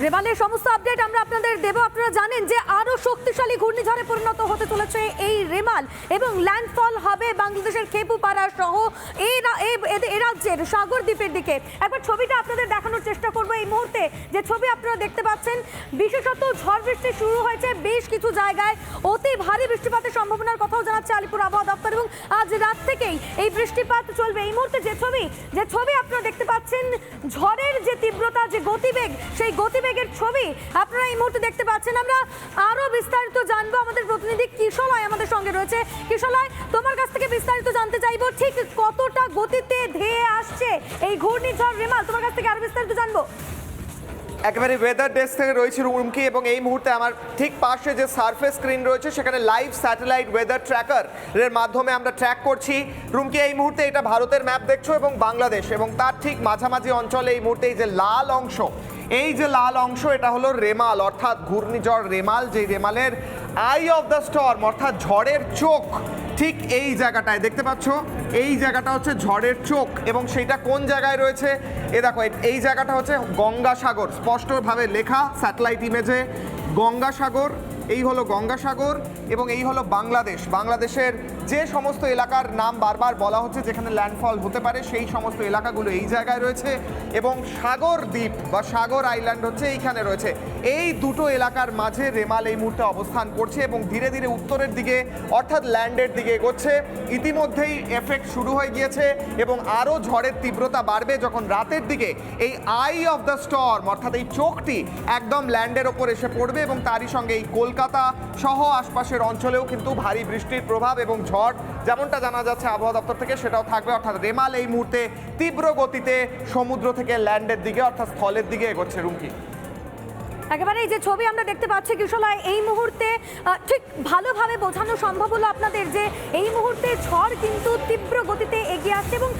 রেমালের সমস্ত আপডেট আমরা আপনাদের দেব। আপনারা জানেন যে আরো শক্তিশালী ঘূর্ণিঝড়ে পরিণত হতে চলেছে এই রেমাল এবং ল্যান্ডফল হবে বাংলাদেশের খেপুপাড়া সহ এই রাজ্যের সাগর দ্বীপের দিকে। একবার ছবিটা আপনাদের দেখানোর চেষ্টা করব। এই মুহূর্তে যে ছবি আপনারা দেখতে পাচ্ছেন, বিশেষত ঝড় বৃষ্টি শুরু হয়েছে বেশ কিছু জায়গায়, অতি ভারী বৃষ্টিপাতের সম্ভাবনার কথাও জানাচ্ছে আলিপুর আবহাওয়া দপ্তর এবং আজ রাত থেকেই এই বৃষ্টিপাত চলবে। এই মুহূর্তে যে ছবি আপনারা দেখতে পাচ্ছেন, ঝড়ের যে তীব্রতা, যে গতিবেগ, সেই গতিবেগের ছবি আপনারা এই মুহূর্তে দেখতে পাচ্ছেন। আমরা আরো বিস্তারিত জানবো, আমাদের প্রতিনিধি কিশলয় আমাদের সঙ্গে রয়েছে। কিশলয়, তোমার কাছ থেকে বিস্তারিত জানতে চাইবো, ঠিক কতটা গতিতে ধেয়ে আসছে এই ঘূর্ণিঝড় রেমাল, তোমার কাছ থেকে আরো বিস্তারিত জানবো। একেবারে ওয়েদার ডেস্ক থেকে রয়েছে রুমকি, এবং এই মুহূর্তে আমার ঠিক পাশে যে সারফেস স্ক্রিন রয়েছে সেখানে লাইভ স্যাটেলাইট ওয়েদার ট্র্যাকার এর মাধ্যমে আমরা ট্র্যাক করছি। রুমকি, এই মুহূর্তে এটা ভারতের ম্যাপ দেখছো এবং বাংলাদেশ, এবং তার ঠিক মাঝামাঝি অঞ্চলে এই মুহূর্তে এই যে লাল অংশ, এটা হলো রেমাল, অর্থাৎ ঘূর্ণিঝড় রেমাল, যে রেমালের আই অফ দ্য স্টর্ম অর্থাৎ ঝড়ের চোখ ঠিক এই জায়গাটায় দেখতে পাচ্ছ। এই জায়গাটা হচ্ছে ঝড়ের চোখ, এবং সেইটা কোন জায়গায় রয়েছে এ দেখো, এই জায়গাটা হচ্ছে গঙ্গাসাগর, স্পষ্টভাবে লেখা স্যাটেলাইট ইমেজে গঙ্গাসাগর। এই হলো গঙ্গাসাগর এবং এই হলো বাংলাদেশের যে সমস্ত এলাকার নাম বারবার বলা হচ্ছে যেখানে ল্যান্ডফল হতে পারে, সেই সমস্ত এলাকাগুলো এই জায়গায় রয়েছে, এবং সাগর দ্বীপ বা সাগর আইল্যান্ড হচ্ছে এইখানে রয়েছে। এই দুটো এলাকার মাঝে রেমাল এই মুহূর্তে অবস্থান করছে এবং ধীরে ধীরে উত্তরের দিকে অর্থাৎ ল্যান্ডের দিকে এগোচ্ছে। ইতিমধ্যেই এফেক্ট শুরু হয়ে গিয়েছে এবং আরও ঝড়ের তীব্রতা বাড়বে যখন রাতের দিকে এই আই অফ দ্য স্টর্ম অর্থাৎ এই চোখটি একদম ল্যান্ডের ওপর এসে পড়বে, এবং তারই সঙ্গে এই কলকাতা সহ আশপাশের অঞ্চলেও কিন্তু ভারী বৃষ্টির প্রভাব এবং ঝড় যেমনটা জানা যাচ্ছে আবহাওয়া দপ্তর থেকে সেটাও থাকবে। অর্থাৎ রেমাল এই মুহূর্তে তীব্র গতিতে সমুদ্র থেকে ল্যান্ডের দিকে অর্থাৎ স্থলের দিকে এগোচ্ছে। রুমকি, একেবারে এই যে ছবি আমরা দেখতে পাচ্ছি কিশলয়, এই মুহূর্তে ঠিক ভালোভাবে বোঝানো সম্ভব হলো আপনাদের যে এই মুহূর্তে ঝড় কিন্তু তীব্র গতিতে এগিয়ে আসছে এবং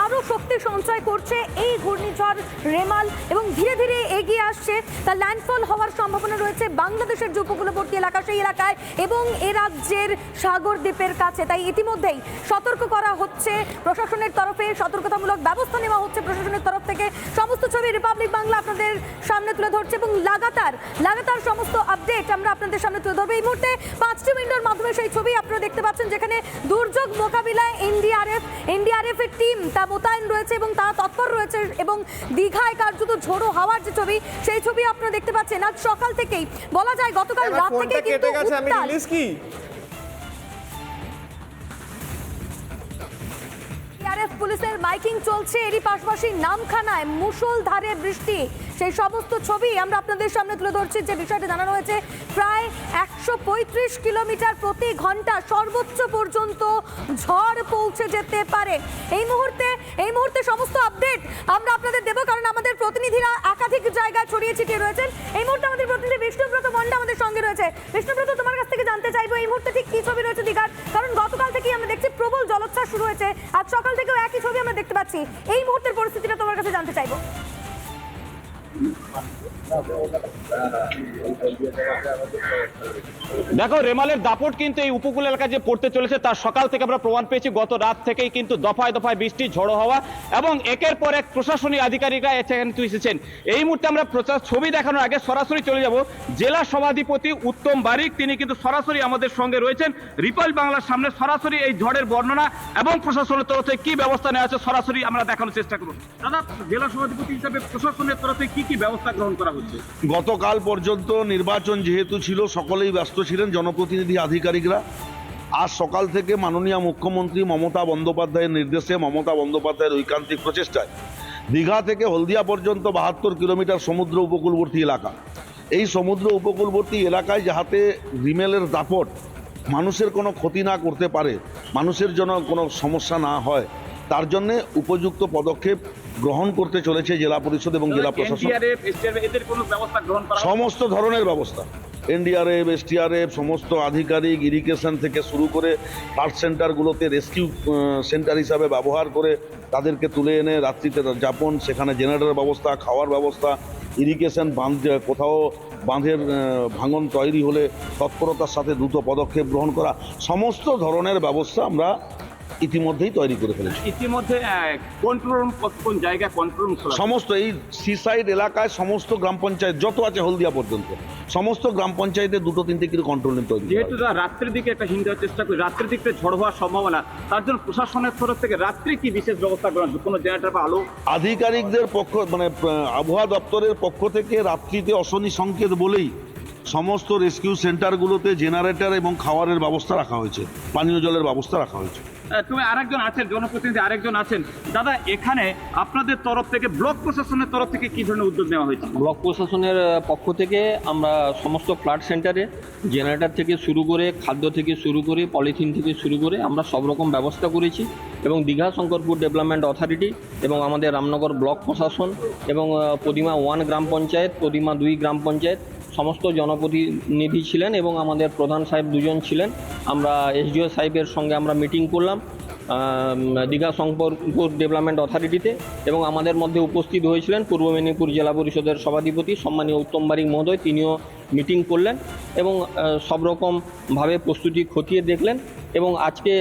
আরো শক্তি সঞ্চয় করছে এই ঘূর্ণিঝড় রেমাল, এবং ধীরে ধীরে এগিয়ে আসছে। তার ল্যান্ডফল হওয়ার সম্ভাবনা রয়েছে বাংলাদেশের যে উপকূলবর্তী এলাকা সেই এলাকায় এবং এ রাজ্যের সাগর দ্বীপের কাছে। তাই ইতিমধ্যেই সতর্ক করা হচ্ছে প্রশাসনের তরফে, সতর্কতামূলক ব্যবস্থা নেওয়া হচ্ছে প্রশাসনের তরফ থেকে। সমস্ত ছবি রিপাবলিক বাংলা আপনাদের সামনে তুলে ধরছে এবং লাগাতার সমস্ত আপডেট আমরা আপনাদের সামনে তুলে ধরবো। এই মুহূর্তে 5টি উইন্ডোর মাধ্যমে সেই ছবি আপনারা দেখতে পাচ্ছেন যেখানে দুর্যোগ মোকাবিলায় এনডিআরএফ এর টিম তা মোতায়েন রয়েছে এবং তারা তৎপর রয়েছে, এবং দীঘায় কার্যত ঝোড়ো হাওয়ার যে ছবি সেই ছবি আপনারা দেখতে পাচ্ছেন। আজ সকাল থেকেই বলা যায় গতকাল রাত থেকে কিন্তু পুলিশের মাইকিং চলছে, এরই পাশাপাশি নামখানায় মুষলধারে বৃষ্টি, সেই সমস্ত ছবি আমরা আপনাদের সামনে তুলে ধরছি। যে বিষয়টি জানানো হয়েছে, প্রায় 135 কিলোমিটার প্রতি ঘন্টা সর্বোচ্চ পর্যন্ত ঝড় পৌঁছে যেতে পারে। এই মুহূর্তে সমস্ত আপডেট আমরা আপনাদের দেবো, কারণ আমাদের প্রতিনিধিরা একাধিক জায়গায় ছড়িয়ে ছিটিয়ে রয়েছেন। এই মুহূর্তে আমাদের প্রতিনিধি বিষ্ণুব্রত মন্ডা আমাদের সঙ্গে রয়েছে। বিষ্ণুব্রত, তোমার কাছ থেকে জানতে চাইবো এই মুহূর্তে ঠিক কি ছবি রয়েছে দীঘার, কারণ গতকাল থেকেই আমরা দেখছি প্রবল জলোচ্ছ্বাস শুরু হয়েছে, আজ সকাল থেকেও একই ছবি আমরা দেখতে পাচ্ছি। এই মুহূর্তের পরিস্থিতিটা তোমার কাছে জানতে চাইবো। দেখো, রেমালের দাপট কিন্তু এই উপকূল এলাকায় যে পড়তে চলেছে তার সকাল থেকে আমরা প্রমাণ পেয়েছি। গত রাত থেকেই কিন্তু দফায় দফায় বৃষ্টি, ঝড়ো হওয়া, এবং একের পর এক প্রশাসনিক আধিকারিকরা এখানে এসেছেন। এই মুহূর্তে আমরা ছবি দেখানোর আগে সরাসরি চলে যাব জেলা সভাধিপতি উত্তম বারিক, তিনি কিন্তু সরাসরি আমাদের সঙ্গে রয়েছেন রিপাবলিক বাংলার সামনে। সরাসরি এই ঝড়ের বর্ণনা এবং প্রশাসনের তরফ থেকে কি ব্যবস্থা নেওয়া আছে সরাসরি আমরা দেখানোর চেষ্টা করব। দাদা, জেলা সভাধিপতি হিসাবে প্রশাসনের তরফে কি ব্যবস্থা গ্রহণ করা হচ্ছে? গতকাল পর্যন্ত নির্বাচন যেহেতু ছিল, সকলেই ব্যস্ত ছিলেন, জনপ্রতিনিধি আধিকারিকরা। আজ সকাল থেকে মাননীয় মুখ্যমন্ত্রী মমতা বন্দ্যোপাধ্যায়ের নির্দেশে, মমতা বন্দ্যোপাধ্যায়ের ঐকান্তিক প্রচেষ্টায় দীঘা থেকে হলদিয়া পর্যন্ত 72 কিলোমিটার সমুদ্র উপকূলবর্তী এলাকা, এই সমুদ্র উপকূলবর্তী এলাকায় যাতে রিমেলের দাপট মানুষের কোনো ক্ষতি না করতে পারে, মানুষের জন্য কোনো সমস্যা না হয়, তার জন্য উপযুক্ত পদক্ষেপ গ্রহণ করতে চলেছে জেলা পরিষদ এবং জেলা প্রশাসন। সমস্ত ধরনের ব্যবস্থা, এনডিআরএফ, এসটিআরএফ, সমস্ত আধিকারিক, ইরিগেশন থেকে শুরু করে ফ্লাড সেন্টারগুলোতে রেস্কিউ সেন্টার হিসাবে ব্যবহার করে তাদেরকে তুলে এনে রাত্রিতে যাপন, সেখানে জেনারেটর ব্যবস্থা, খাওয়ার ব্যবস্থা, ইরিগেশন বাঁধ, কোথাও বাঁধের ভাঙন তৈরি হলে তৎপরতার সাথে দ্রুত পদক্ষেপ গ্রহণ করা, সমস্ত ধরনের ব্যবস্থা আমরা ইতিমধ্যেই তৈরি করে ফেলেছে। ইতিমধ্যে কন্ট্রোল রুম কোন জায়গায় কন্ট্রোল রুম খোলা? সমস্ত এই সিসাইড এলাকায় সমস্ত গ্রাম পঞ্চায়েত যত আছে হলদিয়া পর্যন্ত সমস্ত গ্রাম পঞ্চায়েতে 2-3টে করে কন্ট্রোল রুম তৈরি করা যেহেতু হয়েছে। রাত্রের দিকে একটা হিন্দি হওয়ার চেষ্টা করি, রাত্রের দিকে ঝড় হওয়ার সম্ভাবনা, তার জন্য প্রশাসনের তরফ থেকে রাত্রে কি বিশেষ ব্যবস্থা করা হচ্ছে? কোনো জেনারেটর বা আলো? আধিকারিকদের পক্ষ মানে আবহাওয়া দপ্তরের পক্ষ থেকে রাত্রিতে অশনি সংকেত বলেই সমস্ত রেস্কিউ সেন্টারগুলোতে জেনারেটর এবং খাওয়ারের ব্যবস্থা রাখা হয়েছে, পানীয় জলের ব্যবস্থা রাখা হয়েছে। তুমি আরেকজন আছেন, জনপ্রতিনিধি আরেকজন আছেন। দাদা, এখানে আপনাদের তরফ থেকে ব্লক প্রশাসনের তরফ থেকে কি ধরনের উদ্যোগ নেওয়া হয়েছে? ব্লক প্রশাসনের পক্ষ থেকে আমরা সমস্ত ফ্লাড সেন্টারে জেনারেটর থেকে শুরু করে, খাদ্য থেকে শুরু করে, পলিথিন থেকে শুরু করে আমরা সব রকম ব্যবস্থা করেছি। এবং দীঘা শঙ্করপুর ডেভেলপমেন্ট অথরিটি এবং আমাদের রামনগর ব্লক প্রশাসন এবং পদিমা 1 গ্রাম পঞ্চায়েত, পদিমা 2 গ্রাম পঞ্চায়েত সমস্ত জনপ্রতিনিধি ছিলেন এবং আমাদের প্রধান সাহেব 2 জন ছিলেন। আমরা এসডিও সাহেবের সঙ্গে আমরা মিটিং করলাম দীঘা শঙ্করপুর ডেভেলপমেন্ট অথরিটিতে, এবং আমাদের মধ্যে উপস্থিত হয়েছিলেন পূর্ব মেদিনীপুর জেলা পরিষদের সভাধিপতি সম্মানীয় উত্তম বারিক মহোদয়। তিনিও মিটিং করলেন এবং সব রকমভাবে প্রস্তুতি খতিয়ে দেখলেন। এবং আজকে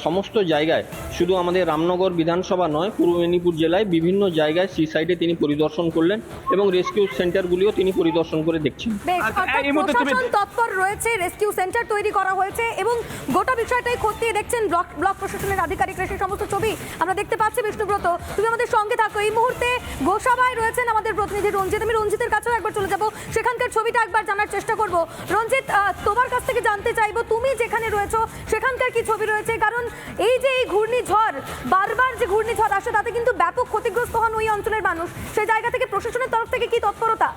সমস্ত জায়গায়, শুধু আমাদের রামনগর বিধানসভা নয়, পূর্ব মেদিনীপুর জেলায় বিভিন্ন জায়গায় সি সাইডে তিনি পরিদর্শন করলেন এবং রেস্কিউ সেন্টারগুলিও তিনি পরিদর্শন করে দেখছেন। বেশ, আচ্ছা, অর্থাৎ এই মুহূর্তে তুমি- প্রশাসন তৎপর রয়েছে, রেস্কিউ সেন্টার তৈরি করা হয়েছে এবং গোটা বিষয়টাই খতিয়ে দেখছেন ব্লক প্রশাসনের আধিকারিকরা। সেই সমস্ত ছবি আমরা দেখতে পাচ্ছি। বিষ্ণুব্রত, তুমি আমাদের সঙ্গে থাকো। এই মুহূর্তে গোসাবায় রয়েছেন আমাদের প্রতিনিধি রঞ্জিত। আমি রঞ্জিতের কাছেও একবার চলে যাব, সেখানকার ছবিটা একবার জানার চেষ্টা করব। রঞ্জিত, তোমার কাছ থেকে জানতে চাইবো, তুমি যেখানে রয়েছো সেখানকার কি ছবি রয়েছে? কারণ এই যে এই ঘূর্ণিঝড়, বারবার যে ঘূর্ণিঝড় আসে, তাতে কিন্তু ব্যাপক ক্ষতিগ্রস্ত হন ওই অঞ্চলের মানুষ। সেই জায়গা থেকে প্রশাসনের তরফ থেকে কি তৎপরতা?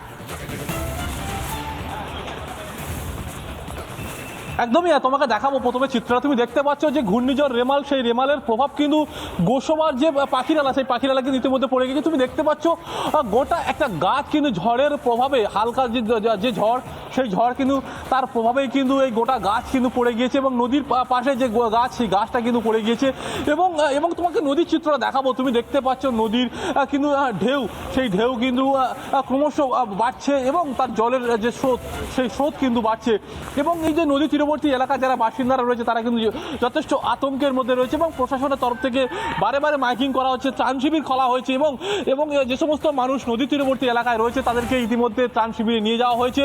একদমই, তোমাকে দেখাবো প্রথমে চিত্রটা। তুমি দেখতে পাচ্ছ যে ঘূর্ণিঝড় রেমাল, সেই রেমালের প্রভাব কিন্তু গোসবার যে পাখিরালা, সেই পাখিরালা কিন্তু ইতিমধ্যে পড়ে গেছে। তুমি দেখতে পাচ্ছ গোটা একটা গাছ কিন্তু ঝড়ের প্রভাবে, হালকা যে ঝড়, সেই ঝড় কিন্তু তার প্রভাবেই কিন্তু এই গোটা গাছ কিন্তু পড়ে গিয়েছে এবং নদীর পাশে যে গাছ, সেই গাছটা কিন্তু পড়ে গিয়েছে। এবং তোমাকে নদীর চিত্রটা দেখাবো। তুমি দেখতে পাচ্ছ নদীর কিন্তু ঢেউ, সেই ঢেউ কিন্তু ক্রমশ বাড়ছে এবং তার জলের যে স্রোত, সেই স্রোত কিন্তু বাড়ছে। এবং এই যে নদী তীরবর্তী এলাকা যারা বাসিন্দারা রয়েছে, তারা কিন্তু যথেষ্ট আতঙ্কের মধ্যে রয়েছে এবং প্রশাসনের তরফ থেকে বারে বারে মাইকিং করা হচ্ছে, ত্রাণ শিবির খোলা হয়েছে এবং যে সমস্ত মানুষ নদী তীরবর্তী এলাকায় রয়েছে তাদেরকে ইতিমধ্যে ত্রাণ শিবিরে নিয়ে যাওয়া হয়েছে।